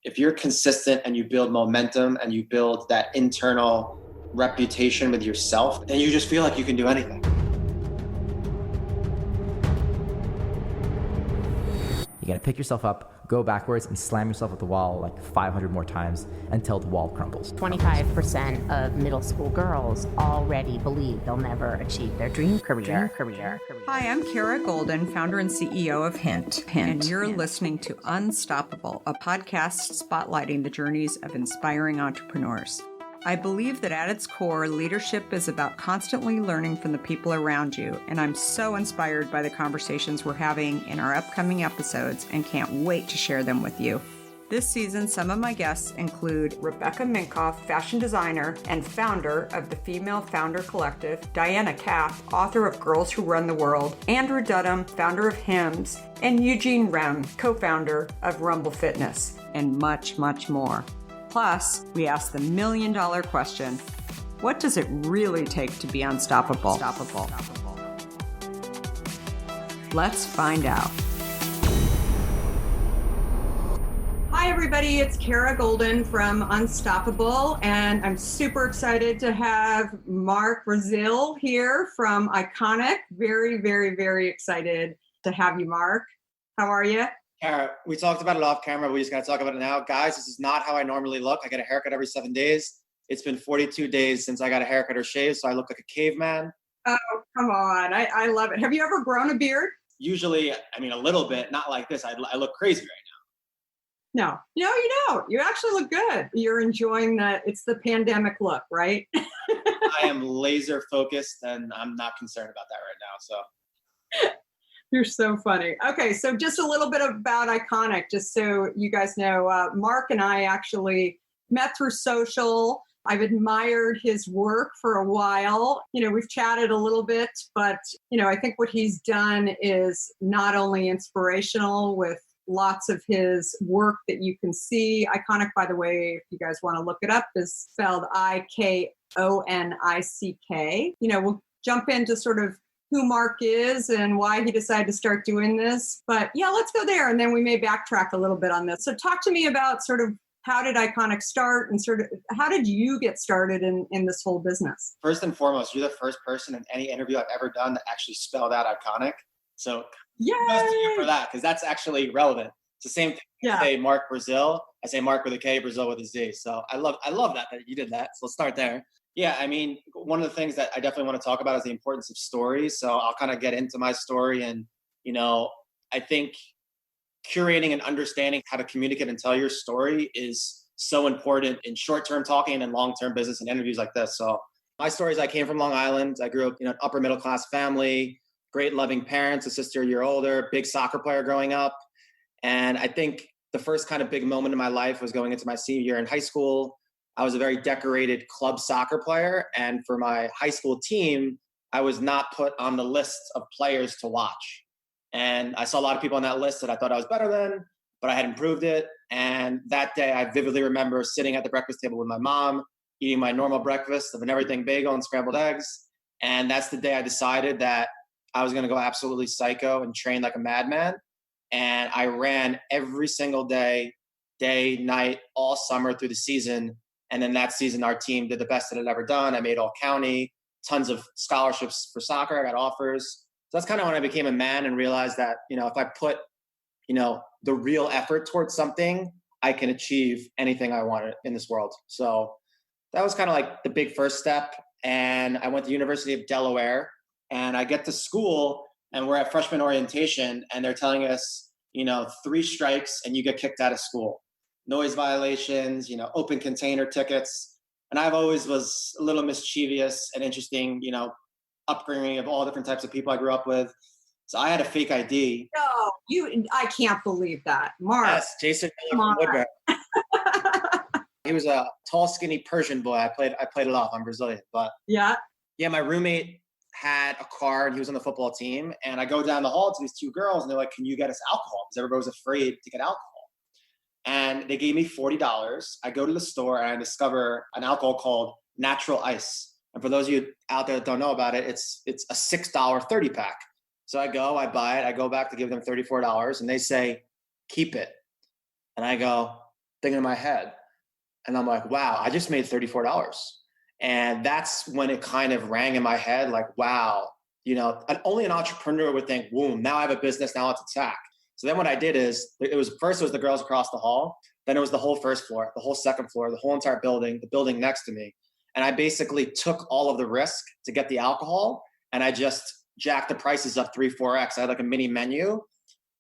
if you're consistent and you build momentum and you build that internal reputation with yourself, then you just feel like you can do anything. You gotta pick yourself up, go backwards, and slam yourself at the wall like 500 more times until the wall crumbles. 25% of middle school girls already believe they'll never achieve their dream career. Hi, I'm Kara Goldin, founder and CEO of Hint. And you're listening to Unstoppable, a podcast spotlighting the journeys of inspiring entrepreneurs. I believe that at its core, leadership is about constantly learning from the people around you, and I'm so inspired by the conversations we're having in our upcoming episodes and can't wait to share them with you. This season, some of my guests include Rebecca Minkoff, fashion designer and founder of the Female Founder Collective, Diana Kapp, author of Girls Who Run the World, Andrew Dudham, founder of Hims, and Eugene Rem, co-founder of Rumble Fitness, and much, much more. Plus, we ask the million-dollar question, what does it really take to be unstoppable? Let's find out. Hi, everybody. It's Kara Goldin from Unstoppable, and I'm super excited to have Mark Mastrandrea here from Ikonick. Very, very, very excited to have you, Mark. How are you? Kara, we talked about it off camera. We just got to talk about it now. Guys, this is not how I normally look. I get a haircut every 7 days. It's been 42 days since I got a haircut or shave, so I look like a caveman. Oh, come on. I love it. Have you ever grown a beard? Usually, a little bit, not like this. I look crazy right No, you don't. You actually look good. You're enjoying it's the pandemic look, right? now. I am laser focused and I'm not concerned about that right now. So You're so funny. Okay, so just a little bit about Ikonick, just so you guys know. Mark and I actually met through social. I've admired his work for a while. We've chatted a little bit, but, I think what he's done is not only inspirational with lots of his work that you can see. Ikonick, by the way, if you guys want to look it up, is spelled Ikonick. We'll jump into sort of who Mark is and why he decided to start doing this. But yeah, let's go there. And then we may backtrack a little bit on this. So talk to me about sort of how did Ikonick start and sort of how did you get started in this whole business? first and foremost, you're the first person in any interview I've ever done that actually spelled out Ikonick. So kudos to you for that, because that's actually relevant. It's the same thing. Yeah. I say Mark Brazil. I say Mark with a K, Brazil with a Z. So I love that you did that. So let's start there. Yeah, one of the things that I definitely want to talk about is the importance of stories. So I'll kind of get into my story. And, I think curating and understanding how to communicate and tell your story is so important in short-term talking and long-term business and interviews like this. So my story is I came from Long Island. I grew up in an upper middle-class family, great loving parents, a sister a year older, big soccer player growing up. And I think the first kind of big moment in my life was going into my senior year in high school. I was a very decorated club soccer player. And for my high school team, I was not put on the list of players to watch. And I saw a lot of people on that list that I thought I was better than, but I had improved it. And that day, I vividly remember sitting at the breakfast table with my mom, eating my normal breakfast of an everything bagel and scrambled eggs. And that's the day I decided that I was going to go absolutely psycho and train like a madman. And I ran every single day, night, all summer through the season. And then that season, our team did the best that it had ever done. I made all county, tons of scholarships for soccer. I got offers. So that's kind of when I became a man and realized that, if I put, the real effort towards something, I can achieve anything I want in this world. So that was kind of like the big first step. And I went to the University of Delaware and I get to school and we're at freshman orientation and they're telling us, 3 strikes and you get kicked out of school. Noise violations, open container tickets. And I've always was a little mischievous and interesting, upbringing of all different types of people I grew up with. So I had a fake ID. No, I can't believe that. Mark. Yes, Jason Miller from Woodbury. He was a tall, skinny Persian boy. I played it off. I'm Brazilian. But yeah, my roommate had a car and he was on the football team. And I go down the hall to these 2 girls and they're like, can you get us alcohol? Because everybody was afraid to get alcohol. And they gave me $40. I go to the store and I discover an alcohol called Natural Ice. And for those of you out there that don't know about it, it's a $6 30-pack. So I go, I buy it, I go back to give them $34 and they say, keep it. And I go, thinking in my head. And I'm like, wow, I just made $34. And that's when it kind of rang in my head, like, wow, only an entrepreneur would think, boom, now I have a business, now let's attack. So then what I did is, it was the girls across the hall, then it was the whole first floor, the whole second floor, the whole entire building, the building next to me. And I basically took all of the risk to get the alcohol, and I just jacked the prices up 3-4x. I had like a mini menu,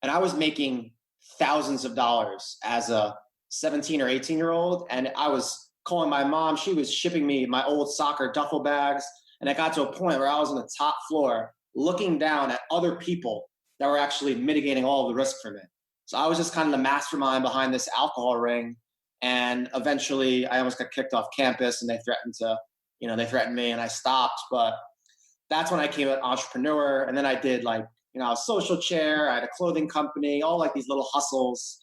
and I was making thousands of dollars as a 17 or 18-year-old. And I was calling my mom. She was shipping me my old soccer duffel bags. And I got to a point where I was on the top floor looking down at other people that were actually mitigating all of the risk for me. So I was just kind of the mastermind behind this alcohol ring. And eventually I almost got kicked off campus, and they threatened me, and I stopped. But that's when I became an entrepreneur. And then I did I was social chair, I had a clothing company, all like these little hustles.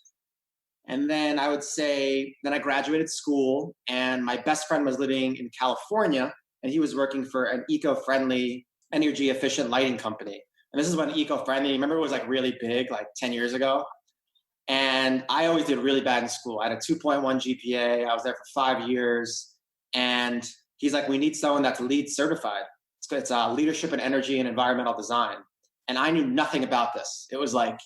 And then I would say, then I graduated school, and my best friend was living in California, and he was working for an eco-friendly, energy efficient lighting company. And this is when eco-friendly, remember, it was like really big, like 10 years ago. And I always did really bad in school. I had a 2.1 GPA. I was there for 5 years. And he's like, we need someone that's LEED certified. It's leadership in energy and environmental design. And I knew nothing about this. It was like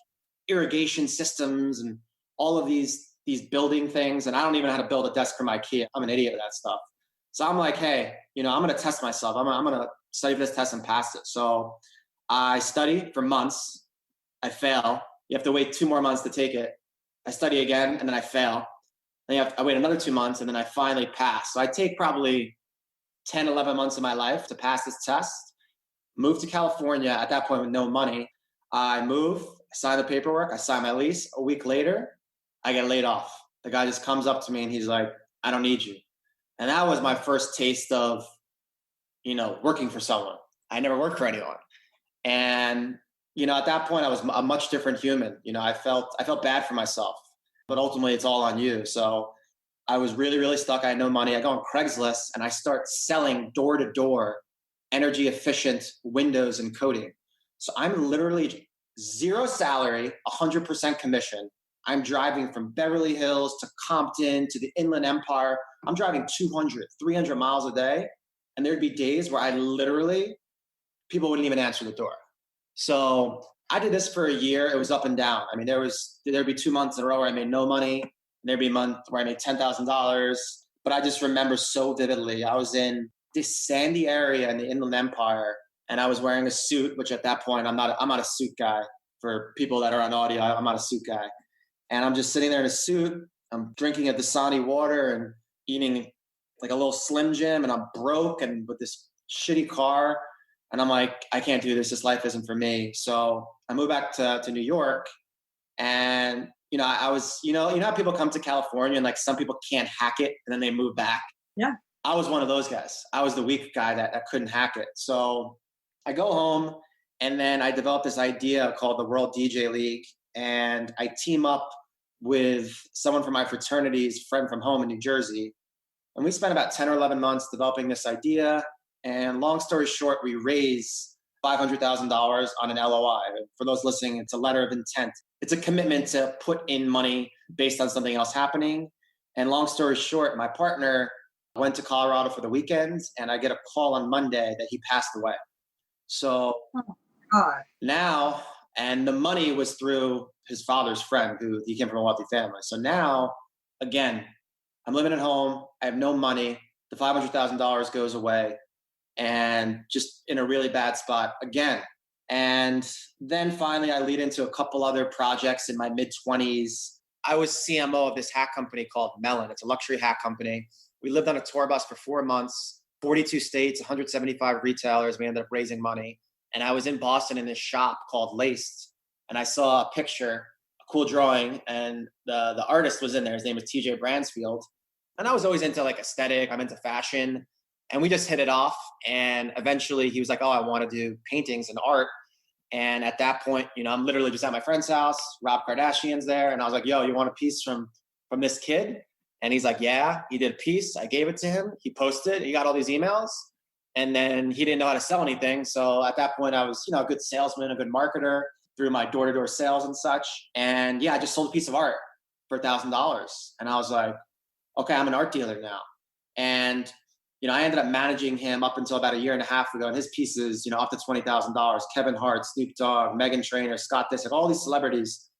irrigation systems and all of these building things. And I don't even know how to build a desk from IKEA. I'm an idiot at that stuff. So I'm like, hey, I'm going to test myself. I'm going to study for this test and pass it. So I study for months. I fail. You have to wait 2 more months to take it. I study again, and then I fail. Then I wait another 2 months, and then I finally pass. So I take probably 10, 11 months of my life to pass this test. Moved to California at that point with no money. I move, I sign the paperwork, I sign my lease. A week later, I get laid off. The guy just comes up to me and he's like, I don't need you. And that was my first taste of, working for someone. I never worked for anyone. And, at that point I was a much different human. I felt bad for myself, but ultimately it's all on you. So I was really, really stuck. I had no money. I go on Craigslist and I start selling door to door energy efficient windows and coating. So I'm literally 0 salary, 100% commission. I'm driving from Beverly Hills to Compton to the Inland Empire. I'm driving 200, 300 miles a day. And there'd be days where people wouldn't even answer the door. So I did this for a year. It was up and down. I mean, there'd be 2 months in a row where I made no money. There'd be a month where I made $10,000. But I just remember so vividly. I was in this sandy area in the Inland Empire, and I was wearing a suit, which at that point, I'm not a suit guy. For people that are on audio, I'm not a suit guy. And I'm just sitting there in a suit. I'm drinking a Dasani water and eating like a little Slim Jim, and I'm broke and with this shitty car. And I'm like, I can't do this. This life isn't for me. So I moved back to New York, and I was, how people come to California and like some people can't hack it and then they move back. Yeah. I was one of those guys. I was the weak guy that couldn't hack it. So I go home, and then I developed this idea called the World DJ League. And I team up with someone from my fraternity's friend from home in New Jersey. And we spent about 10 or 11 months developing this idea. And long story short, we raised $500,000 on an LOI. For those listening, it's a letter of intent. It's a commitment to put in money based on something else happening. And long story short, my partner went to Colorado for the weekend, and I get a call on Monday that he passed away. So now, and the money was through his father's friend, who he came from a wealthy family. So now, again, I'm living at home. I have no money. The $500,000 goes away, and just in a really bad spot again. And then finally, I lead into a couple other projects in my mid-20s. I was CMO of this hat company called Melon. It's a luxury hat company. We lived on a tour bus for 4 months, 42 states, 175 retailers. We ended up raising money. And I was in Boston in this shop called Laced. And I saw a picture, a cool drawing, and the artist was in there. His name was TJ Bransfield. And I was always into like aesthetic. I'm into fashion. And we just hit it off. And eventually he was like, oh, I want to do paintings and art. And at that point, I'm literally just at my friend's house. Rob Kardashian's there. And I was like, yo, you want a piece from this kid? And he's like, yeah. He did a piece. I gave it to him. He posted. He got all these emails. And then he didn't know how to sell anything. So at that point, I was, a good salesman, a good marketer through my door-to-door sales and such. And yeah, I just sold a piece of art. for $1,000. And I was like, okay, I'm an art dealer now. And, I ended up managing him up until about a year and a half ago. And his pieces, up to $20,000, Kevin Hart, Snoop Dogg, Meghan Trainor, Scott Disick, all these celebrities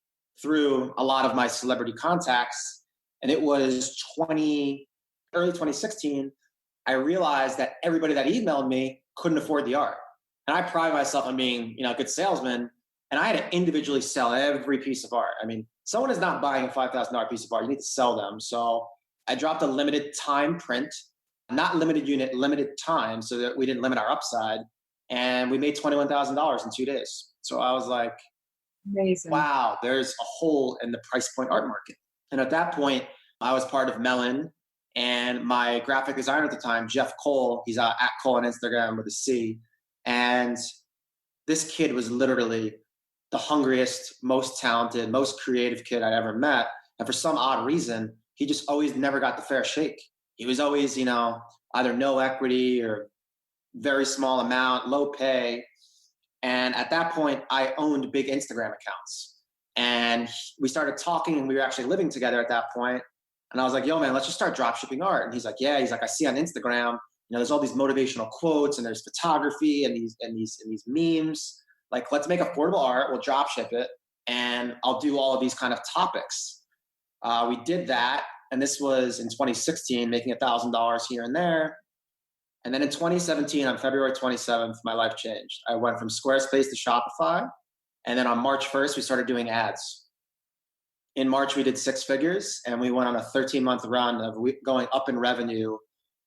through a lot of my celebrity contacts. And it was early 2016, I realized that everybody that emailed me couldn't afford the art. And I pride myself on being, a good salesman. And I had to individually sell every piece of art. I mean, someone is not buying a $5,000 piece of art. You need to sell them. So I dropped a limited time print, not limited unit, limited time, so that we didn't limit our upside. And we made $21,000 in 2 days. So I was like, amazing. Wow, there's a hole in the price point art market. And at that point, I was part of Melon, and my graphic designer at the time, Jeff Cole, he's at Cole on Instagram with a C. And this kid was literally the hungriest, most talented, most creative kid I'd ever met. And for some odd reason, he just always never got the fair shake. He was always, either no equity or very small amount, low pay. And at that point, I owned big Instagram accounts. And we started talking, and we were actually living together at that point. And I was like, yo, man, let's just start drop shipping art. And he's like, yeah. He's like, I see on Instagram, there's all these motivational quotes, and there's photography and these memes. Like, let's make affordable art. We'll drop ship it, and I'll do all of these kind of topics. We did that. And this was in 2016, making $1,000 here and there. And then in 2017, on February 27th, my life changed. I went from Squarespace to Shopify. And then on March 1st, we started doing ads. In March, we did 6 figures, and we went on a 13-month run of going up in revenue.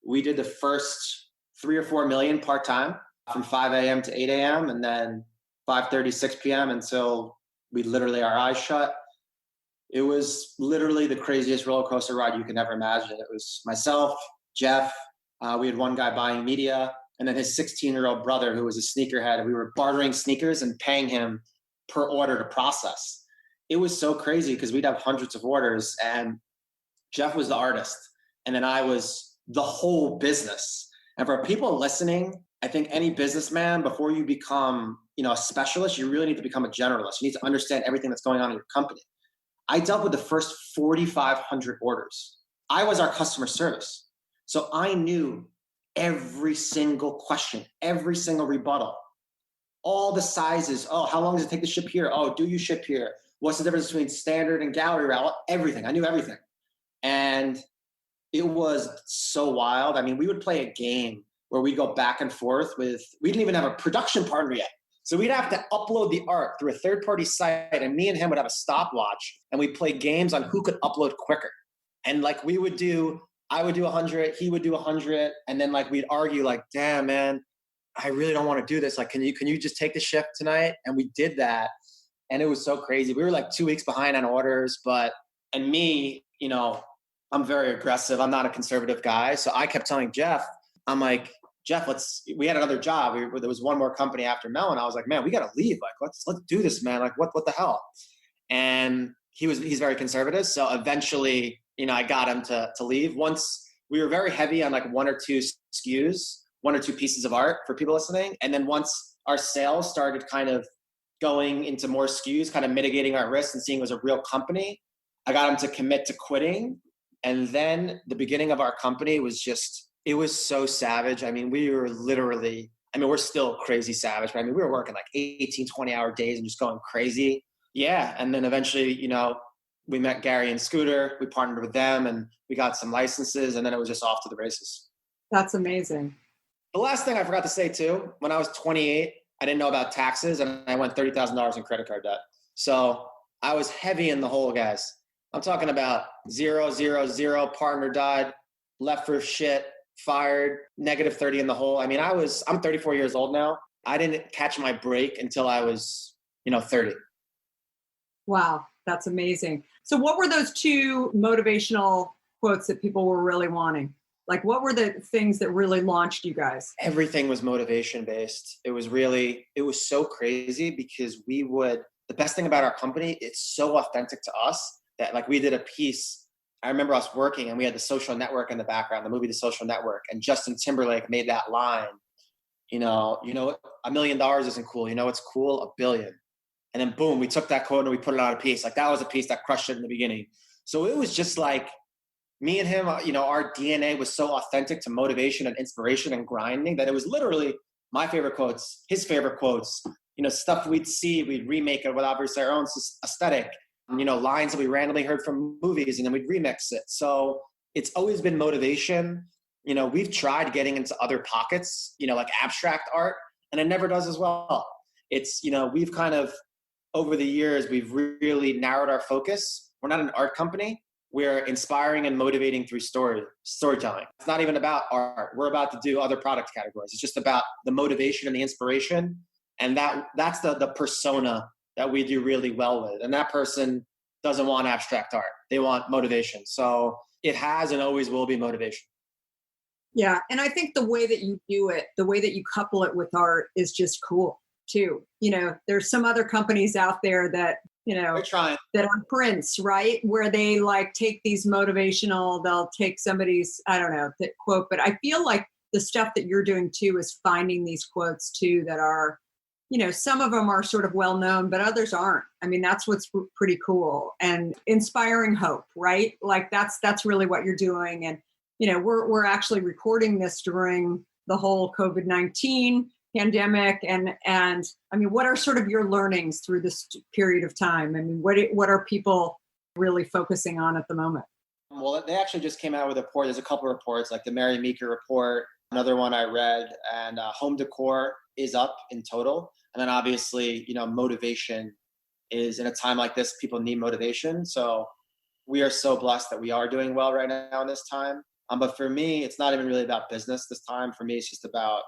We did the first 3 or 4 million part-time from 5 a.m. to 8 a.m. and then 5:30, 6 p.m. until we literally our eyes shut. It was literally the craziest roller coaster ride you can ever imagine. It was myself, Jeff. We had one guy buying media, and then his 16-year-old brother, who was a sneakerhead. We were bartering sneakers and paying him per order to process. It was so crazy because we'd have hundreds of orders, and Jeff was the artist, and then I was the whole business. And for people listening, I think any businessman, before you become, a specialist, you really need to become a generalist. You need to understand everything that's going on in your company. I dealt with the first 4,500 orders. I was our customer service. So I knew every single question, every single rebuttal, all the sizes. Oh, how long does it take to ship here? Oh, do you ship here? What's the difference between standard and gallery route? Everything. I knew everything. And it was so wild. I mean, we would play a game where we'd go back and forth we didn't even have a production partner yet. So we'd have to upload the art through a third-party site, and me and him would have a stopwatch, and we'd play games on who could upload quicker. And like I would do 100, he would do 100, and then like we'd argue like, damn, man, I really don't want to do this. Like, can you just take the shift tonight? And we did that, and it was so crazy. We were like 2 weeks behind on orders, and me, I'm very aggressive. I'm not a conservative guy. So I kept telling Jeff, I'm like, Jeff, we had another job. There was one more company after Melon. I was like, man, we got to leave. Like, let's do this, man. Like, what the hell? And he's very conservative. So eventually, I got him to leave. Once we were very heavy on like 1 or 2 SKUs, 1 or 2 pieces of art for people listening. And then once our sales started kind of going into more SKUs, kind of mitigating our risk and seeing it was a real company, I got him to commit to quitting. And then the beginning of our company was it was so savage. I mean, we were literally, we're still crazy savage, but we were working like 18, 20-hour days and just going crazy. Yeah. And then eventually, we met Gary and Scooter. We partnered with them, and we got some licenses, and then it was just off to the races. That's amazing. The last thing I forgot to say too, when I was 28, I didn't know about taxes, and I went $30,000 in credit card debt. So I was heavy in the hole, guys. I'm talking about 0, 0, 0, partner died, left for shit, fired, -30 in the hole. I'm 34 years old now. I didn't catch my break until I was, 30. Wow, that's amazing. So what were those 2 motivational quotes that people were really wanting? Like, what were the things that really launched you guys? Everything was motivation based. It was so crazy because the best thing about our company, it's so authentic to us that like we did a piece. I remember us working, and we had The Social Network in the background, the movie The Social Network, and Justin Timberlake made that line, $1 million isn't cool. You know what's cool? $1 billion. And then boom, we took that quote and we put it on a piece. Like that was a piece that crushed it in the beginning. So it was just like me and him, our DNA was so authentic to motivation and inspiration and grinding that it was literally my favorite quotes, his favorite quotes, stuff we'd see, we'd remake it with obviously our own aesthetic, lines that we randomly heard from movies, and then we'd remix it. So it's always been motivation. We've tried getting into other pockets, like abstract art, and it never does as well. It's, we've kind of, over the years, we've really narrowed our focus. We're not an art company. We're inspiring and motivating through storytelling. It's not even about art. We're about to do other product categories. It's just about the motivation and the inspiration. And that's the persona that we do really well with. And that person doesn't want abstract art. They want motivation. So it has and always will be motivation. Yeah. And I think the way that you do it, the way that you couple it with art is just cool too. There's some other companies out there that, that are prints, right? Where they like take these motivational, they'll take somebody's, I don't know, that quote, but I feel like the stuff that you're doing too is finding these quotes too that are, some of them are sort of well known, but others aren't. I mean, that's what's pretty cool and inspiring hope, right? Like that's really what you're doing. And, we're actually recording this during the whole COVID-19 pandemic. And I mean, what are sort of your learnings through this period of time? I mean, what are people really focusing on at the moment? Well, they actually just came out with a report. There's a couple of reports, like the Mary Meeker report, another one I read, and home decor is up in total. And then obviously, motivation is, in a time like this, people need motivation. So we are so blessed that we are doing well right now in this time. But for me, it's not even really about business this time. For me, it's just about,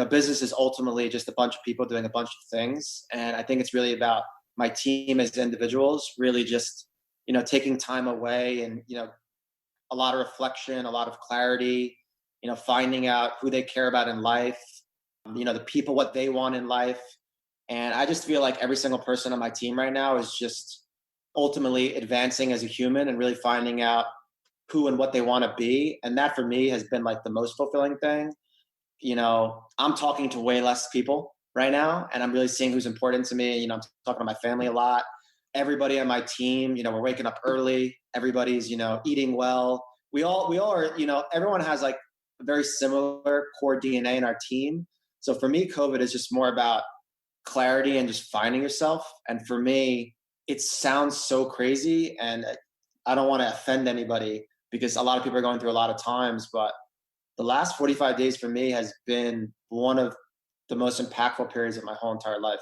business is ultimately just a bunch of people doing a bunch of things. And I think it's really about my team as individuals, really just, taking time away and, a lot of reflection, a lot of clarity, finding out who they care about in life, the people, what they want in life. And I just feel like every single person on my team right now is just ultimately advancing as a human and really finding out who and what they want to be. And that for me has been like the most fulfilling thing. I'm talking to way less people right now, and I'm really seeing who's important to me. I'm talking to my family a lot. Everybody on my team, we're waking up early. Everybody's, eating well. We all are, everyone has like a very similar core DNA in our team. So for me, COVID is just more about clarity and just finding yourself. And for me, it sounds so crazy, and I don't want to offend anybody because a lot of people are going through a lot of times, but the last 45 days for me has been one of the most impactful periods of my whole entire life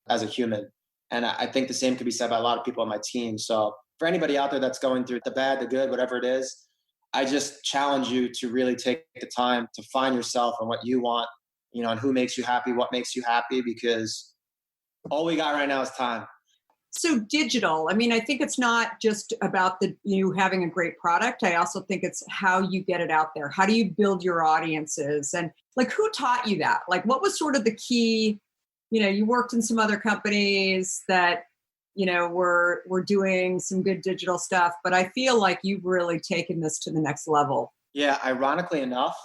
as a human. And I think the same could be said by a lot of people on my team. So for anybody out there that's going through the bad, the good, whatever it is, I just challenge you to really take the time to find yourself and what you want, and who makes you happy, what makes you happy, because all we got right now is time. So digital, I mean, I think it's not just about you having a great product. I also think it's how you get it out there. How do you build your audiences? And like, who taught you that? Like, what was sort of the key? You worked in some other companies that, were doing some good digital stuff, but I feel like you've really taken this to the next level. Yeah, ironically enough,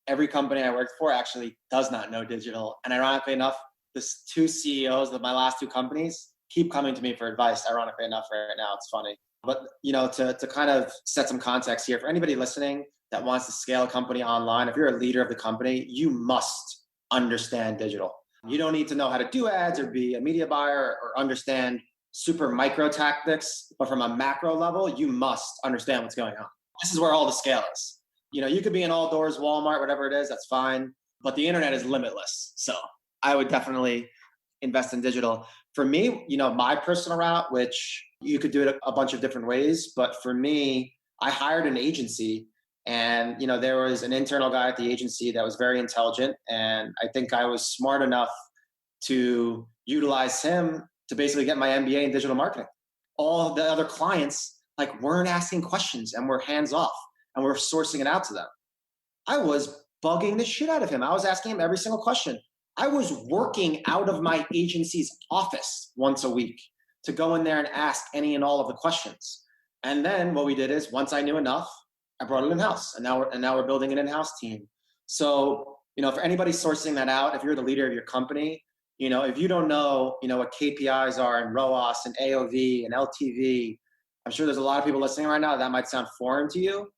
every company I worked for actually does not know digital. And ironically enough, the two CEOs of my last two companies keep coming to me for advice, ironically enough, right now. It's funny. But, to kind of set some context here, for anybody listening that wants to scale a company online, if you're a leader of the company, you must understand digital. You don't need to know how to do ads or be a media buyer or understand super micro tactics, but from a macro level, you must understand what's going on. This is where all the scale is. You could be in all doors, Walmart, whatever it is, that's fine. But the internet is limitless. So I would definitely invest in digital. For me, my personal route, which you could do it a bunch of different ways, but for me, I hired an agency, and there was an internal guy at the agency that was very intelligent, and I think I was smart enough to utilize him to basically get my MBA in digital marketing. All the other clients weren't asking questions and were hands off, and we're sourcing it out to them. I was bugging the shit out of him. I was asking him every single question. I was working out of my agency's office once a week to go in there and ask any and all of the questions. And then what we did is, once I knew enough, I brought it in-house, and now we're building an in-house team. So, for anybody sourcing that out, if you're the leader of your company, if you don't know, what KPIs are and ROAS and AOV and LTV, I'm sure there's a lot of people listening right now that might sound foreign to you.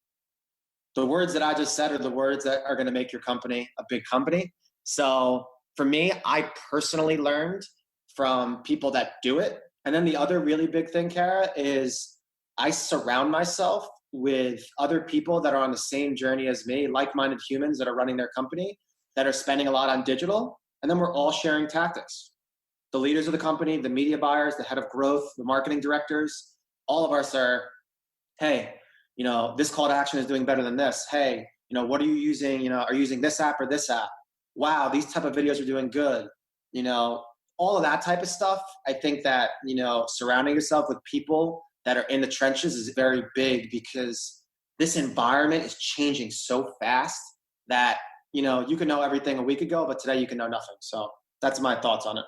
The words that I just said are the words that are going to make your company a big company. So for me, I personally learned from people that do it. And then the other really big thing, Kara, is I surround myself with other people that are on the same journey as me, like-minded humans that are running their company, that are spending a lot on digital. And then we're all sharing tactics. The leaders of the company, the media buyers, the head of growth, the marketing directors, all of us are, hey, this call to action is doing better than this. Hey, what are you using? Are you using this app or this app? Wow, these type of videos are doing good. All of that type of stuff. I think that, surrounding yourself with people that are in the trenches is very big, because this environment is changing so fast that, you can know everything a week ago, but today you can know nothing. So that's my thoughts on it.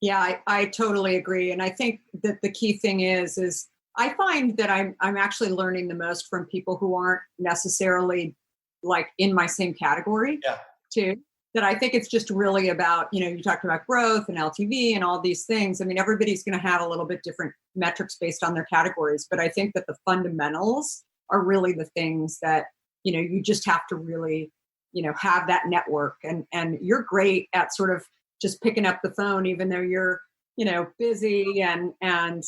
Yeah, I totally agree. And I think that the key thing is I find that I'm actually learning the most from people who aren't necessarily like in my same category too. That I think it's just really about, you talked about growth and LTV and all these things. I mean, everybody's going to have a little bit different metrics based on their categories, but I think that the fundamentals are really the things that, you just have to really, have that network. And you're great at sort of just picking up the phone, even though you're, busy and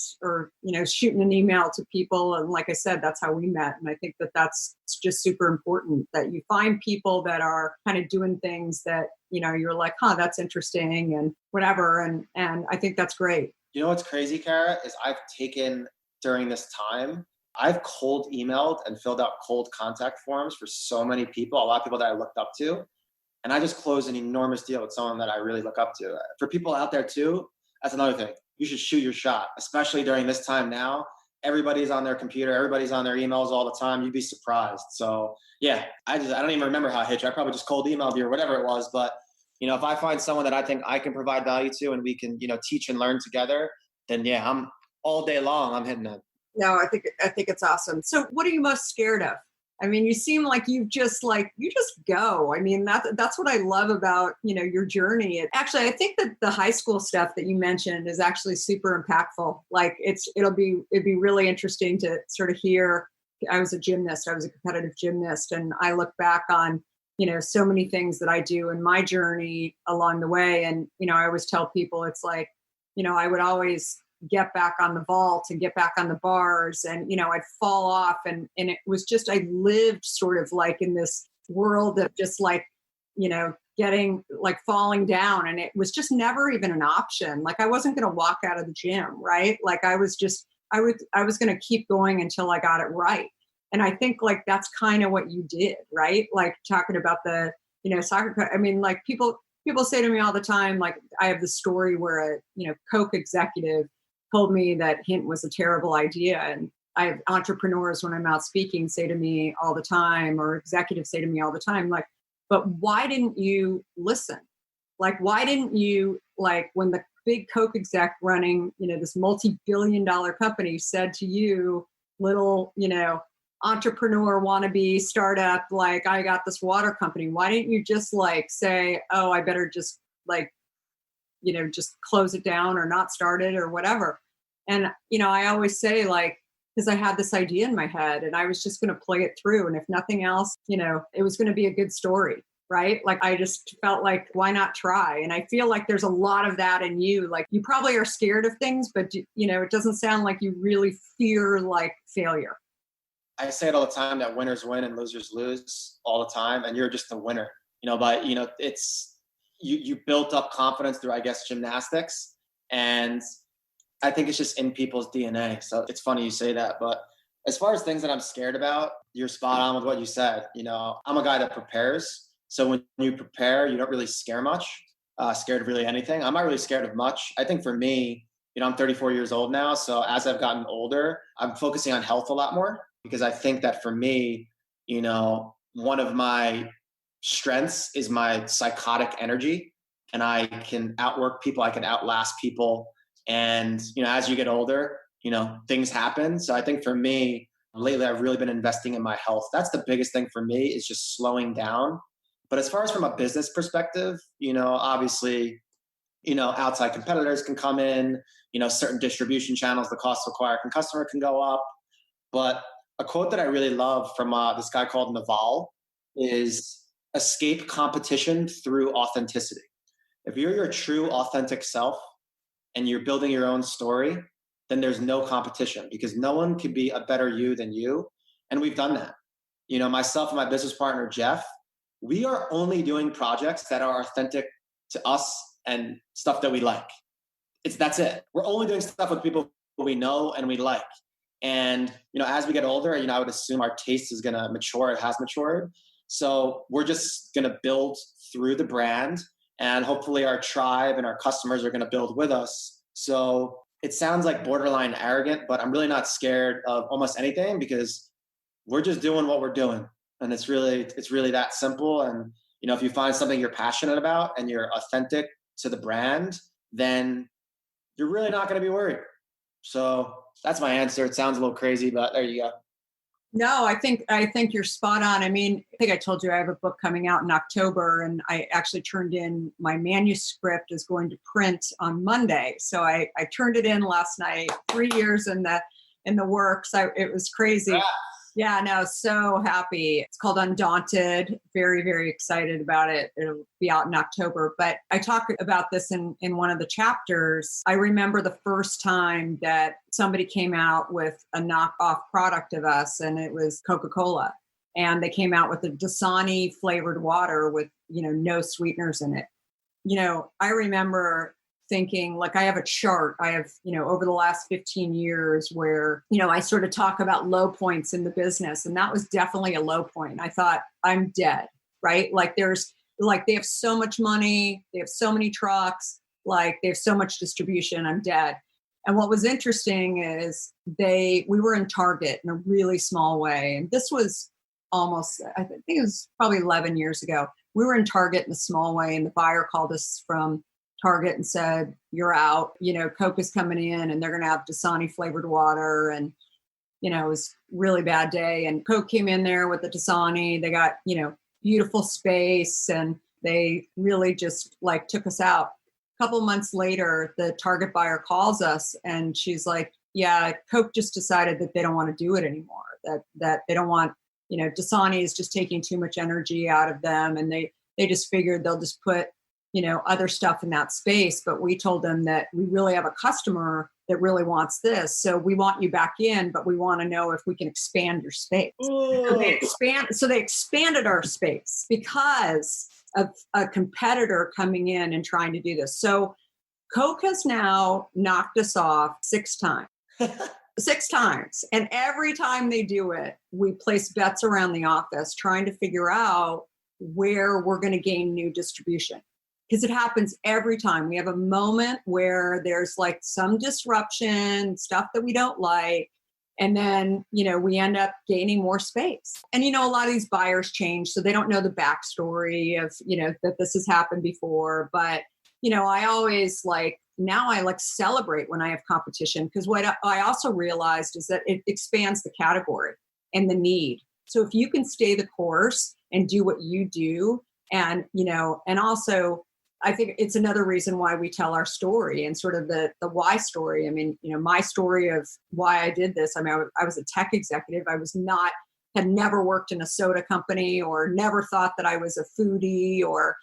shooting an email to people. And like I said, that's how we met. And I think that that's just super important, that you find people that are kind of doing things that, you're like, that's interesting and whatever. And I think that's great. You know what's crazy, Kara, is I've taken during this time, I've cold emailed and filled out cold contact forms for so many people, a lot of people that I looked up to. And I just closed an enormous deal with someone that I really look up to. For people out there too, that's another thing. You should shoot your shot, especially during this time now. Everybody's on their computer. Everybody's on their emails all the time. You'd be surprised. So yeah, I don't even remember how I hit you. I probably just cold emailed you or whatever it was. But, if I find someone that I think I can provide value to and we can, teach and learn together, then yeah, I'm all day long, I'm hitting them. No, I think it's awesome. So what are you most scared of? I mean, you seem like you just go. I mean, that's what I love about, your journey. Actually, I think that the high school stuff that you mentioned is actually super impactful. Like it'd be really interesting to sort of hear. I was a gymnast. I was a competitive gymnast, and I look back on, so many things that I do in my journey along the way. And, I always tell people it's like, I would always get back on the vault and get back on the bars, and I'd fall off, and it was just, I lived sort of like in this world of just like getting like falling down, and it was just never even an option. Like I wasn't going to walk out of the gym, right? Like I was going to keep going until I got it right. And I think like that's kind of what you did, right? Like talking about the soccer. I mean, like people say to me all the time, like I have this story where a Coke executive told me that Hint was a terrible idea. And I have entrepreneurs when I'm out speaking say to me all the time, or executives say to me all the time, like, but why didn't you listen? Like, why didn't you, like when the big Coke exec running, this multi-billion-dollar company said to you, little, entrepreneur wannabe startup, like I got this water company. Why didn't you just like say, oh, I better just like, just close it down or not start it or whatever. And, I always say like, because I had this idea in my head and I was just going to play it through. And if nothing else, it was going to be a good story, right? Like I just felt like, why not try? And I feel like there's a lot of that in you. Like you probably are scared of things, but it doesn't sound like you really fear like failure. I say it all the time that winners win and losers lose all the time. And you're just the winner, but it's, you built up confidence through, I guess, gymnastics. And I think it's just in people's DNA. So it's funny you say that. But as far as things that I'm scared about, you're spot on with what you said. I'm a guy that prepares. So when you prepare, you don't really scared of really anything. I'm not really scared of much. I think for me, I'm 34 years old now. So as I've gotten older, I'm focusing on health a lot more, because I think that for me, one of my strengths is my psychotic energy, and I can outwork people. I can outlast people. And, as you get older, things happen. So I think for me lately, I've really been investing in my health. That's the biggest thing for me, is just slowing down. But as far as from a business perspective, obviously outside competitors can come in, certain distribution channels, the cost to acquire a customer can go up. But a quote that I really love from this guy called Naval is escape competition through authenticity. If you're your true authentic self and you're building your own story, then there's no competition because no one could be a better you than you. And we've done that. Myself and my business partner, Jeff, we are only doing projects that are authentic to us and stuff that we like. That's it. We're only doing stuff with people we know and we like. And, as we get older, I would assume our taste is going to mature. It has matured. So we're just going to build through the brand, and hopefully our tribe and our customers are going to build with us. So it sounds like borderline arrogant, but I'm really not scared of almost anything because we're just doing what we're doing. And it's really that simple. And, if you find something you're passionate about and you're authentic to the brand, then you're really not going to be worried. So that's my answer. It sounds a little crazy, but there you go. No, I think you're spot on. I mean, I think I told you I have a book coming out in October, and I actually turned in my manuscript is going to print on Monday. So I turned it in last night. 3 years in the works. It was crazy. Yeah, no, so happy. It's called Undaunted. Very, very excited about it. It'll be out in October. But I talk about this in one of the chapters. I remember the first time that somebody came out with a knockoff product of us, and it was Coca-Cola. And they came out with a Dasani flavored water with, no sweeteners in it. I remember thinking, like, I have a chart. I have, over the last 15 years where, I sort of talk about low points in the business. And that was definitely a low point. I thought, I'm dead, right? Like they have so much money. They have so many trucks. Like they have so much distribution. I'm dead. And what was interesting is we were in Target in a really small way. And this was almost, I think it was probably 11 years ago. We were in Target in a small way. And the buyer called us from Target and said, you're out, Coke is coming in and they're going to have Dasani flavored water. And, it was a really bad day. And Coke came in there with the Dasani. They got, beautiful space, and they really just took us out. A couple months later, the Target buyer calls us and she's like, yeah, Coke just decided that they don't want to do it anymore, that they don't want, Dasani is just taking too much energy out of them. And they just figured they'll just put, other stuff in that space. But we told them that we really have a customer that really wants this. So we want you back in, but we want to know if we can expand your space. So they expanded our space because of a competitor coming in and trying to do this. So Coke has now knocked us off 6 times. 6 times. And every time they do it, we place bets around the office trying to figure out where we're going to gain new distribution. Because it happens every time. We have a moment where there's some disruption, stuff that we don't like. And then, we end up gaining more space. And, a lot of these buyers change. So they don't know the backstory of, that this has happened before. But, I always now I celebrate when I have competition. Because what I also realized is that it expands the category and the need. So if you can stay the course and do what you do, and, and also, I think it's another reason why we tell our story and sort of the why story. I mean, my story of why I did this. I mean, I was a tech executive. Had never worked in a soda company or never thought that I was a foodie or,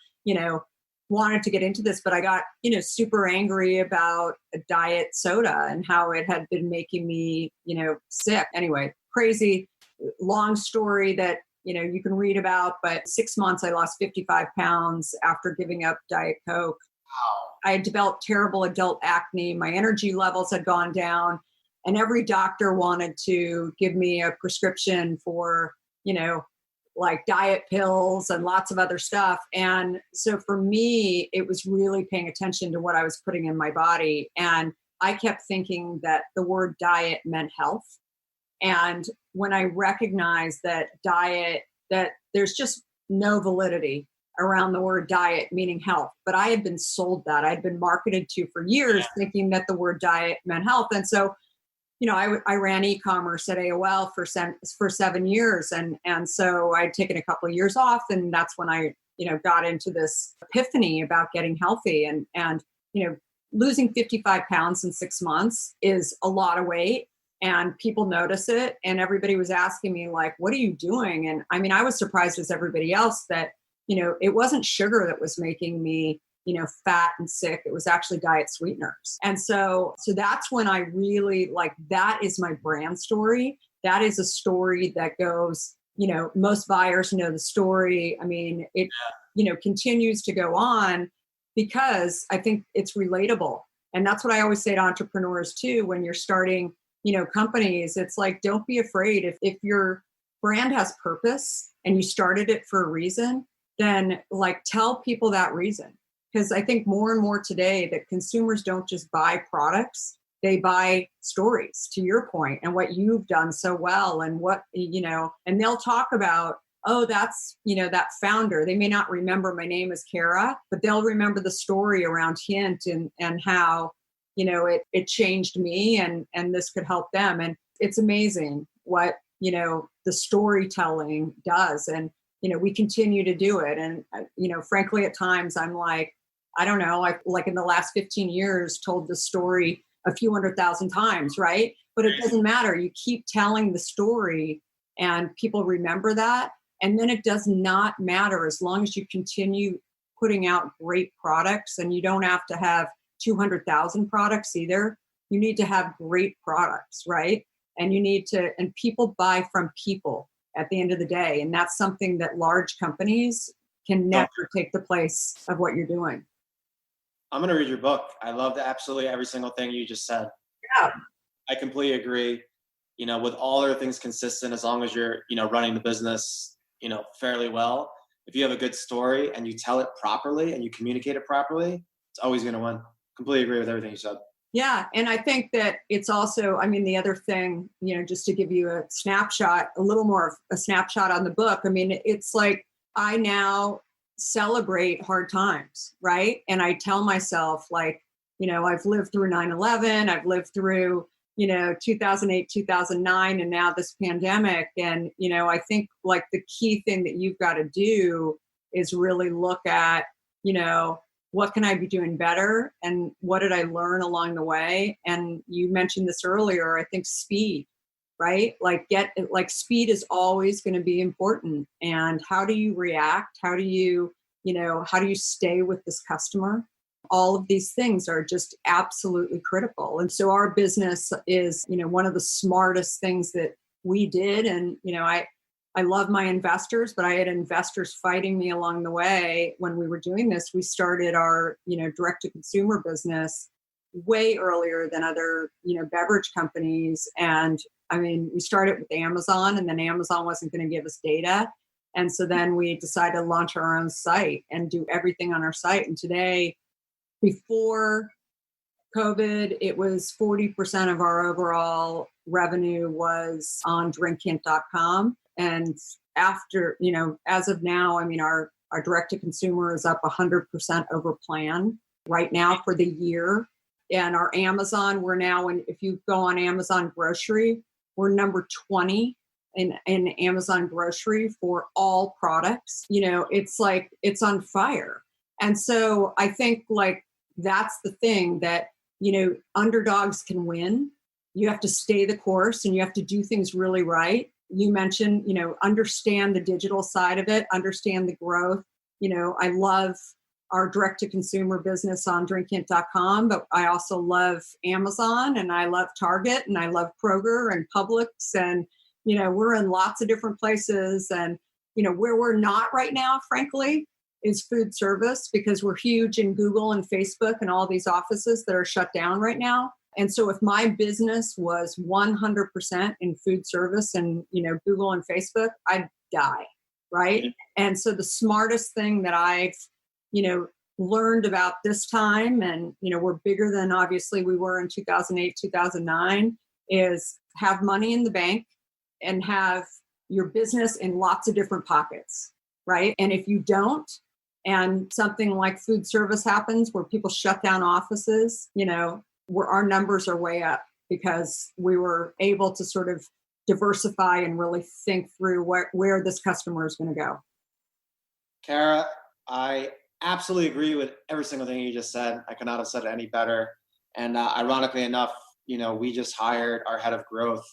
wanted to get into this. But I got, super angry about a diet soda and how it had been making me, sick. Anyway, crazy, long story that, you can read about, but 6 months, I lost 55 pounds after giving up Diet Coke. I had developed terrible adult acne. My energy levels had gone down, and every doctor wanted to give me a prescription for, diet pills and lots of other stuff. And so for me, it was really paying attention to what I was putting in my body. And I kept thinking that the word diet meant health. And when I recognized that there's just no validity around the word diet meaning health, but I had been sold that. I'd been marketed to for years thinking that the word diet meant health. And so, I ran e-commerce at AOL for 7 years. And so I'd taken a couple of years off, and that's when I, got into this epiphany about getting healthy. And, losing 55 pounds in 6 months is a lot of weight, and people notice it. And everybody was asking me, like, what are you doing? And I mean, I was surprised as everybody else that, it wasn't sugar that was making me, fat and sick. It was actually diet sweeteners. And so that's when I really that is my brand story. That is a story that goes, most buyers know the story. I mean, it, continues to go on because I think it's relatable. And that's what I always say to entrepreneurs too, when you're starting, companies. It's like, don't be afraid. If your brand has purpose and you started it for a reason, then tell people that reason. Because I think more and more today that consumers don't just buy products, they buy stories, to your point, and what you've done so well, and what, and they'll talk about, oh, that's, that founder. They may not remember my name is Kara, but they'll remember the story around Hint and how, it changed me and this could help them. And it's amazing what, the storytelling does. And, we continue to do it. And, frankly, at times I'm like, I don't know, in the last 15 years told the story a few 100,000 times, right? But it doesn't matter. You keep telling the story and people remember that. And then it does not matter as long as you continue putting out great products, and you don't have to have 200,000 products either. You need to have great products, right? And and people buy from people at the end of the day. And that's something that large companies can never take the place of what you're doing. I'm going to read your book. I loved absolutely every single thing you just said. Yeah. I completely agree. With all other things consistent, as long as you're, running the business, fairly well, if you have a good story and you tell it properly and you communicate it properly, it's always going to win. Completely agree with everything you said. Yeah. And I think that it's also, the other thing, just to give you a snapshot, a little more of a snapshot on the book. It's like, I now celebrate hard times, right? And I tell myself, I've lived through 9/11, I've lived through, 2008, 2009, and now this pandemic. And, I think the key thing that you've got to do is really look at, what can I be doing better? And what did I learn along the way? And you mentioned this earlier, I think speed, right? Speed is always going to be important. And how do you react? How do you stay with this customer? All of these things are just absolutely critical. And so our business is, one of the smartest things that we did. And, I love my investors, but I had investors fighting me along the way when we were doing this. We started our, direct to consumer business way earlier than other, beverage companies. And we started with Amazon, and then Amazon wasn't going to give us data. And so then we decided to launch our own site and do everything on our site. And today, before COVID, it was 40% of our overall revenue was on drinkhint.com. And after, as of now, our direct to consumer is up 100% over plan right now for the year. And our Amazon, we're now, if you go on Amazon grocery, we're number 20 in Amazon grocery for all products. It's on fire. And so I think that's the thing that, underdogs can win. You have to stay the course and you have to do things really right. You mentioned, understand the digital side of it, understand the growth. I love our direct to consumer business on drinkhint.com, but I also love Amazon, and I love Target, and I love Kroger and Publix, and, we're in lots of different places. And, where we're not right now, frankly, is food service, because we're huge in Google and Facebook and all these offices that are shut down right now. And so if my business was 100% in food service and, Google and Facebook, I'd die, right? And so the smartest thing that I've, learned about this time, and, we're bigger than obviously we were in 2008, 2009, is have money in the bank and have your business in lots of different pockets, right? And if you don't, and something like food service happens where people shut down offices, where our numbers are way up because we were able to sort of diversify and really think through where this customer is going to go. Kara, I absolutely agree with every single thing you just said. I could not have said it any better. And ironically enough, we just hired our head of growth.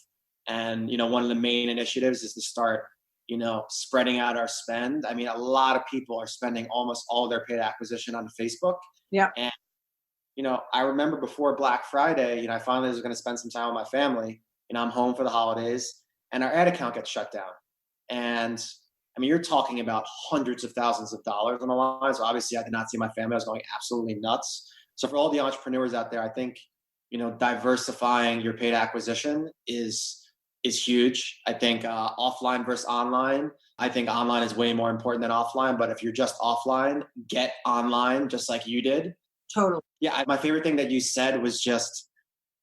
And, one of the main initiatives is to start, spreading out our spend. I mean, a lot of people are spending almost all their paid acquisition on Facebook. Yeah. And, I remember before Black Friday, I finally was going to spend some time with my family. I'm home for the holidays and our ad account gets shut down. And I mean, you're talking about hundreds of thousands of dollars on the line. So obviously I did not see my family. I was going absolutely nuts. So for all the entrepreneurs out there, I think, diversifying your paid acquisition is huge. I think offline versus online. I think online is way more important than offline. But if you're just offline, get online just like you did. Totally. Yeah. My favorite thing that you said was just,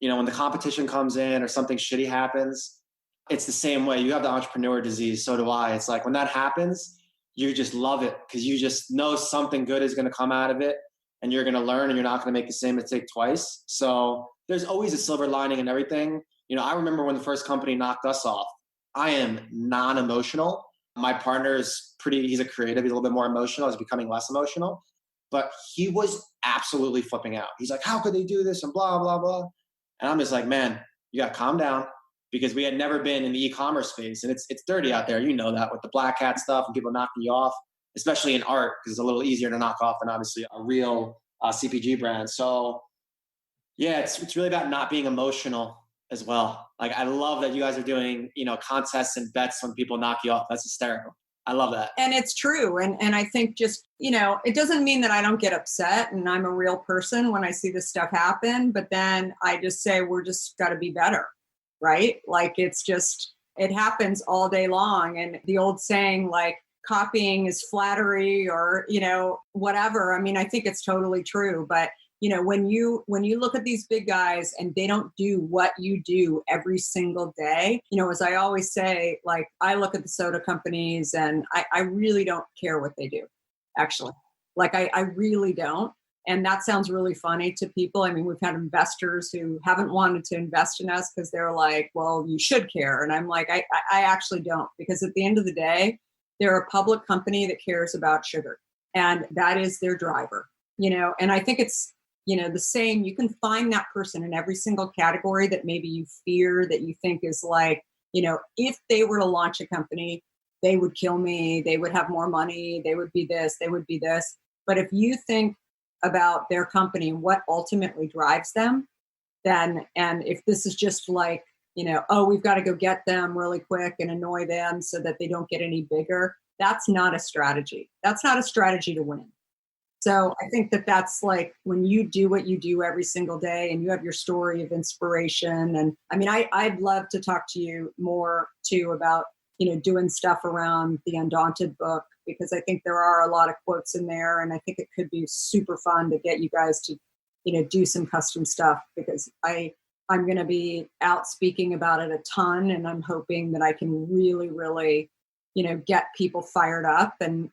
when the competition comes in or something shitty happens, it's the same way. You have the entrepreneur disease. So do I. It's like when that happens, you just love it because you just know something good is going to come out of it and you're going to learn and you're not going to make the same mistake twice. So there's always a silver lining in everything. I remember when the first company knocked us off, I am non-emotional. My partner is he's a creative. He's a little bit more emotional. He's becoming less emotional, but he was absolutely flipping out. He's like, how could they do this? And blah, blah, blah. And I'm just like, man, you got to calm down. Because we had never been in the e-commerce space. And it's dirty out there. You know that with the black hat stuff and people knocking you off, especially in art, because it's a little easier to knock off than obviously a real CPG brand. So yeah, it's really about not being emotional as well. Like I love that you guys are doing, contests and bets when people knock you off. That's hysterical. I love that. And it's true. And I think just, it doesn't mean that I don't get upset and I'm a real person when I see this stuff happen, but then I just say, we're just got to be better. Right? Like it happens all day long. And the old saying, like copying is flattery or, whatever. I mean, I think it's totally true. But, when you look at these big guys and they don't do what you do every single day, as I always say, like I look at the soda companies and I really don't care what they do, actually. Like I really don't. And that sounds really funny to people. I mean, we've had investors who haven't wanted to invest in us because they're like, well, you should care. And I'm like, I actually don't, because at the end of the day, they're a public company that cares about sugar and that is their driver, and I think it's, the same. You can find that person in every single category that maybe you fear that you think is like, if they were to launch a company, they would kill me. They would have more money. They would be this, they would be this. But if you think about their company and what ultimately drives them, then, and if this is just like, we've got to go get them really quick and annoy them so that they don't get any bigger, that's not a strategy. That's not a strategy to win. So I think that that's like when you do what you do every single day and you have your story of inspiration. And I mean, I'd love to talk to you more too about, doing stuff around the Undaunted book, because I think there are a lot of quotes in there. And I think it could be super fun to get you guys to, do some custom stuff, because I'm going to be out speaking about it a ton. And I'm hoping that I can really, really, get people fired up and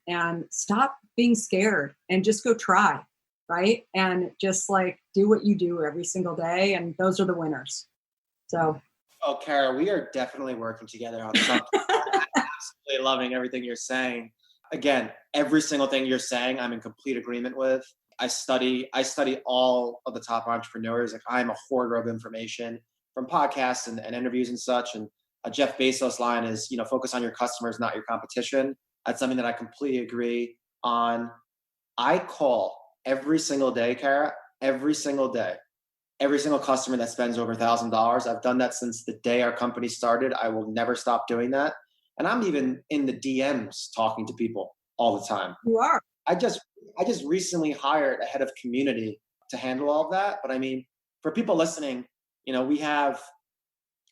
stop being scared and just go try. Right. And just like do what you do every single day. And those are the winners. So. Oh, Kara, we are definitely working together on something. I'm absolutely loving everything you're saying. Again, every single thing you're saying, I'm in complete agreement with. I study all of the top entrepreneurs. Like I'm a hoarder of information from podcasts and interviews and such. And Jeff Bezos' line is, focus on your customers, not your competition. That's something that I completely agree on. I call every single day, Kara, every single day, every single customer that spends over $1,000. I've done that since the day our company started. I will never stop doing that. And I'm even in the DMs talking to people all the time. You are. I just recently hired a head of community to handle all of that. But I mean, for people listening, we have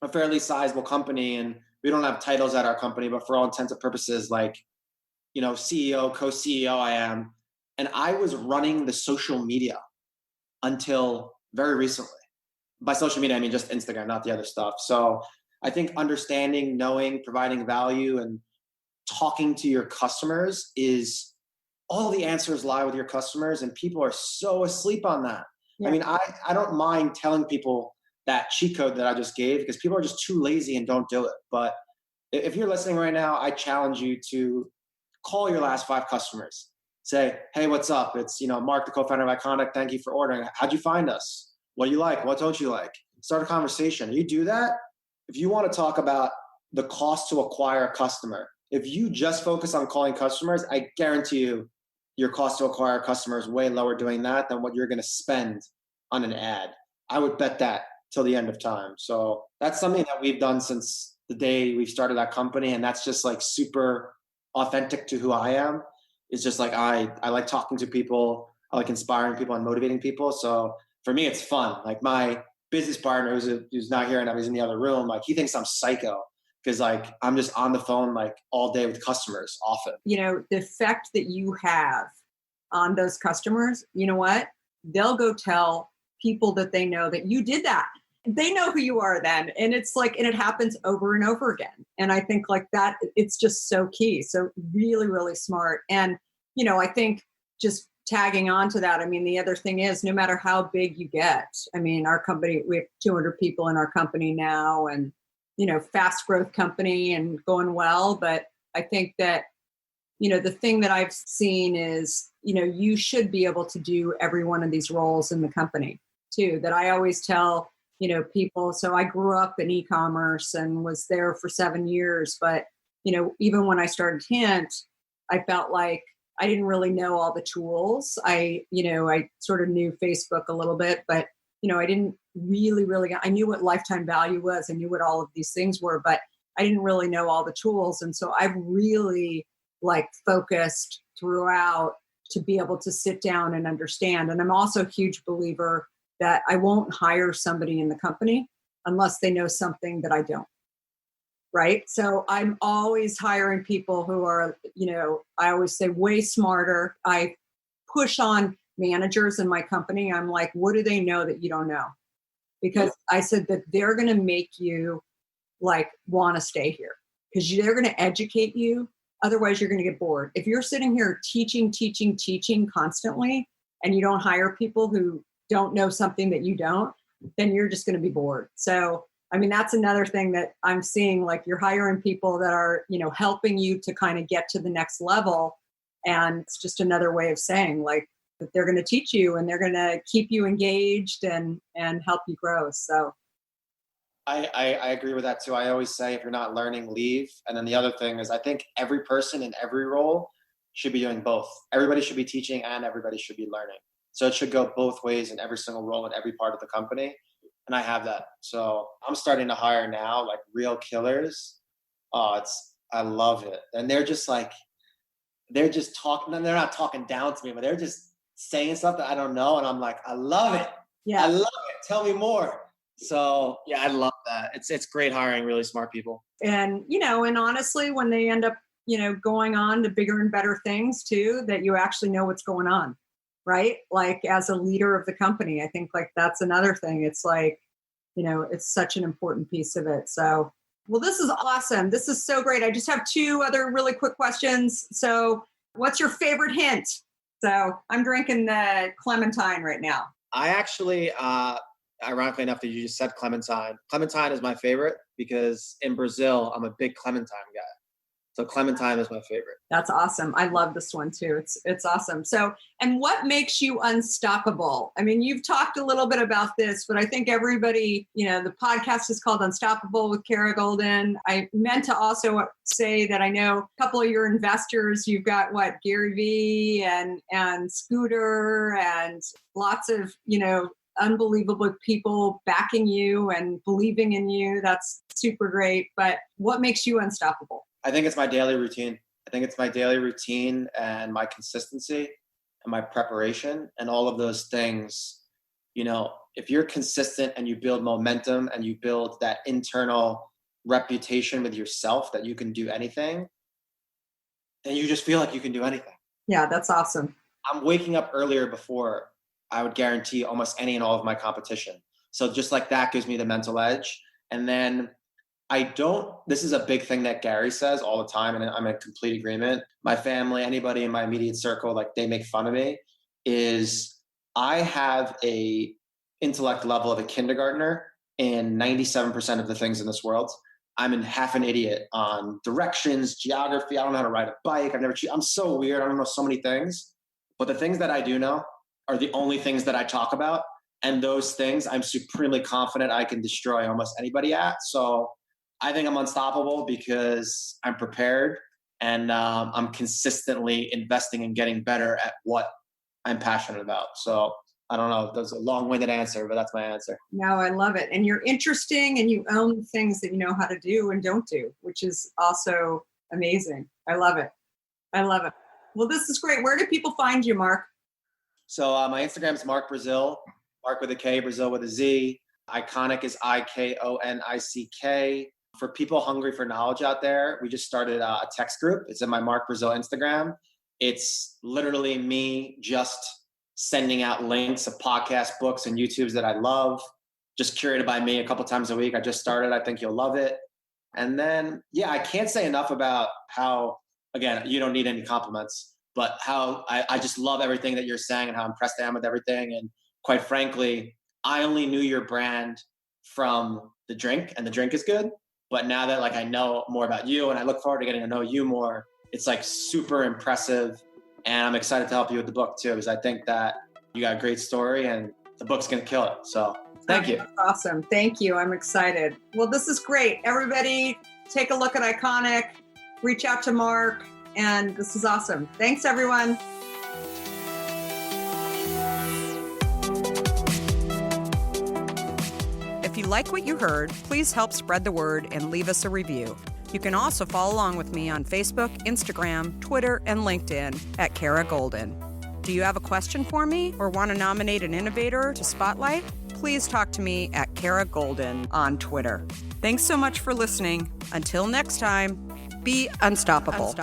a fairly sizable company and we don't have titles at our company, but for all intents and purposes, like, CEO, co-CEO I am. And I was running the social media until very recently. By social media, I mean just Instagram, not the other stuff. So I think understanding, knowing, providing value and talking to your customers is all the answers lie with your customers, and people are so asleep on that. Yeah. I mean, I don't mind telling people that cheat code that I just gave because people are just too lazy and don't do it. But if you're listening right now, I challenge you to call your last 5 customers. say, hey, what's up? It's, Mark, the co-founder of Ikonick. Thank you for ordering. How'd you find us? What do you like? What don't you like? Start a conversation. You do that. If you want to talk about the cost to acquire a customer, if you just focus on calling customers, I guarantee you your cost to acquire a customer is way lower doing that than what you're going to spend on an ad. I would bet that till the end of time. So that's something that we've done since the day we started that company. And that's just like super authentic to who I am. It's just like, I like talking to people. I like inspiring people and motivating people. So for me, it's fun. Like my business partner who's not here and he's in the other room, like he thinks I'm psycho because like I'm just on the phone like all day with customers often. The effect that you have on those customers, you know what? They'll go tell people that they know that you did that. They know who you are then. And it's like, and it happens over and over again. And I think like that, it's just so key. So really, really smart. And, I think just tagging on to that, I mean, the other thing is no matter how big you get, I mean, our company, we have 200 people in our company now and, fast growth company and going well. But I think that, the thing that I've seen is, you should be able to do every one of these roles in the company too, that I always tell, people. So I grew up in e-commerce and was there for 7 years. But, even when I started Hint, I felt like I didn't really know all the tools. I sort of knew Facebook a little bit, but, I didn't really, I knew what lifetime value was. I knew what all of these things were, but I didn't really know all the tools. And so I've really focused throughout to be able to sit down and understand. And I'm also a huge believer that I won't hire somebody in the company unless they know something that I don't. Right. So I'm always hiring people who are, I always say way smarter. I push on managers in my company. I'm like, what do they know that you don't know? Because I said that they're going to make you want to stay here because they're going to educate you. Otherwise, you're going to get bored. If you're sitting here teaching constantly and you don't hire people who don't know something that you don't, then you're just going to be bored. So, I mean, that's another thing that I'm seeing, you're hiring people that are, helping you to kind of get to the next level. And it's just another way of saying that they're going to teach you and they're going to keep you engaged and help you grow. So I agree with that too. I always say, if you're not learning, leave. And then the other thing is I think every person in every role should be doing both. Everybody should be teaching and everybody should be learning. So it should go both ways in every single role in every part of the company. And I have that. So I'm starting to hire now, real killers. I love it. And they're just talking, and they're not talking down to me, but they're just saying stuff that I don't know. And I'm like, I love it. Yeah. I love it. Tell me more. So yeah, I love that. It's great hiring really smart people. And, and honestly, when they end up, going on to bigger and better things too, that you actually know what's going on. Right? As a leader of the company, I think that's another thing. It's it's such an important piece of it. So, well, this is awesome. This is so great. I just have 2 other really quick questions. So what's your favorite hint? So I'm drinking the Clementine right now. I actually, ironically enough that you just said Clementine. Clementine is my favorite because in Brazil, I'm a big Clementine guy. So Clementine is my favorite. That's awesome. I love this one too. It's awesome. So, and what makes you unstoppable? I mean, you've talked a little bit about this, but I think everybody, the podcast is called Unstoppable with Kara Goldin. I meant to also say that I know a couple of your investors, you've got Gary Vee and Scooter and lots of, unbelievable people backing you and believing in you. That's super great. But what makes you unstoppable? I think it's my daily routine. I think it's my daily routine and my consistency and my preparation and all of those things. If you're consistent and you build momentum and you build that internal reputation with yourself that you can do anything, then you just feel like you can do anything. Yeah, that's awesome. I'm waking up earlier before I would guarantee almost any and all of my competition. So just that gives me the mental edge. And then this is a big thing that Gary says all the time, and I'm in complete agreement. My family, anybody in my immediate circle, they make fun of me, is I have a intellect level of a kindergartner in 97% of the things in this world. I'm half an idiot on directions, geography. I don't know how to ride a bike. I'm so weird. I don't know so many things. But the things that I do know are the only things that I talk about. And those things I'm supremely confident I can destroy almost anybody at. So I think I'm unstoppable because I'm prepared and I'm consistently investing in getting better at what I'm passionate about. So I don't know. That's a long-winded answer, but that's my answer. No, I love it. And you're interesting and you own things that you know how to do and don't do, which is also amazing. I love it. I love it. Well, this is great. Where do people find you, Mark? So my Instagram is Mark Brazil, Mark with a K, Brazil with a Z. Ikonick is Ikonick. For people hungry for knowledge out there, we just started a text group. It's in my Mark Brazil Instagram. It's literally me just sending out links of podcasts, books, and YouTubes that I love, just curated by me a couple times a week. I just started. I think you'll love it. And then, yeah, I can't say enough about how, again, you don't need any compliments, but how I just love everything that you're saying and how impressed I am with everything. And quite frankly, I only knew your brand from the drink, and the drink is good. But now that I know more about you and I look forward to getting to know you more, it's super impressive. And I'm excited to help you with the book too, because I think that you got a great story and the book's going to kill it. So thank you. Awesome. Thank you. I'm excited. Well, this is great. Everybody take a look at Ikonick, reach out to Mark, and this is awesome. Thanks, everyone. If you like what you heard, please help spread the word and leave us a review. You can also follow along with me on Facebook, Instagram, Twitter, and LinkedIn at Kara Goldin. Do you have a question for me or want to nominate an innovator to spotlight? Please talk to me at Kara Goldin on Twitter. Thanks so much for listening. Until next time, be unstoppable.